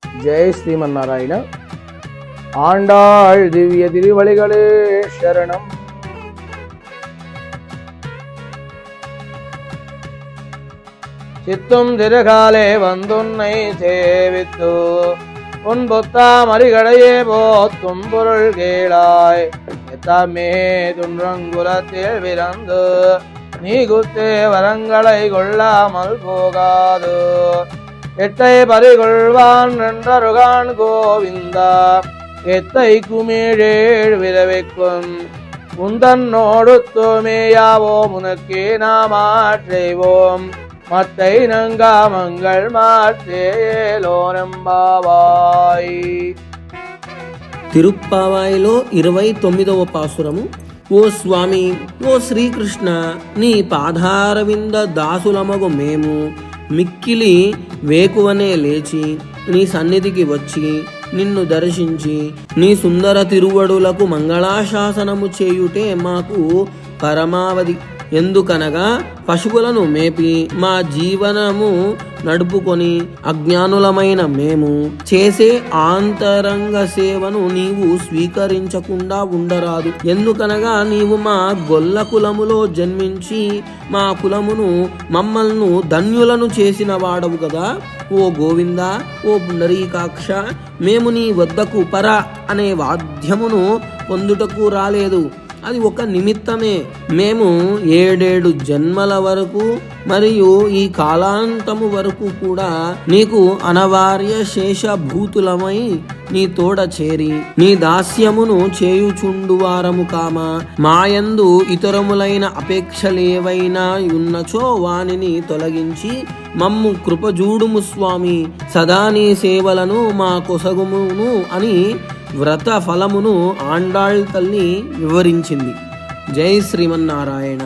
ஜெய் ஸ்ரீமன்னாராயண. ஆண்டாள் திவ்ய திருவழிகளே சரணம். சித்தும் திருகாலே வந்துன்னை சேவித்து உன் பொத்தாமரிகளையே போத்தும் பொருள் கேளாய். எத்தமே துன்றங்குலத்தில் பிறந்து நீ குத்தே வரங்களை கொள்ளாமல் போகாது. எத்தை பறிகொள்வான் என்றருகான் கோவிந்தா, எத்தை குமிழேழ் விரவைக்கும் உந்தன்னோடு தோமேயாவோம் உனக்கே நாம் ஆற்றைவோம். மத்தை நங்காமங்கள் మార్చేలోనంబావాయ్. తిరుప్పావాయిలో 29వ పాసురము. ఓ స్వామి, ఓ శ్రీకృష్ణ, నీ పాదారవింద దాసులమగు మేము మిక్కిలి వేకువనే లేచి నీ సన్నిధికి వచ్చి నిన్ను దర్శించి నీ సుందర తిరువడులకు మంగళాశాసనము చేయుటే మాకు పరమావధి. ఎందుకనగా పశువులను మేపి మా జీవనము నడుపుకొని అజ్ఞానులమైన మేము చేసే ఆంతరంగ సేవను నీవు స్వీకరించకుండా ఉండరాదు. ఎందుకనగా నీవు మా గొల్ల కులములో జన్మించి మా కులమును మమ్మల్ని ధన్యులను చేసిన వాడవు కదా. ఓ గోవింద, ఓ పుండరీకాక్ష, మేము నీ వద్దకు పర అనే వాద్యమును పొందుటకు రాలేదు. అది ఒక నిమిత్తమే. మేము 7 జన్మల వరకు మరియు ఈ కాలాంతము వరకు కూడా నీకు అనవార్య శేషభూతులమై నీ తోడ చేరి నీ దాస్యమును చేయుచుండువారము కామా. మాయందు ఇతరములైన అపేక్షలేవైనా ఉన్నచో వానిని తొలగించి మమ్ము కృపజూడుము స్వామి. సదా నీ సేవలను మా కొసగుమును అని వ్రత ఫలమును ఆండాళ్ తల్లి వివరించింది. జై శ్రీమన్నారాయణ.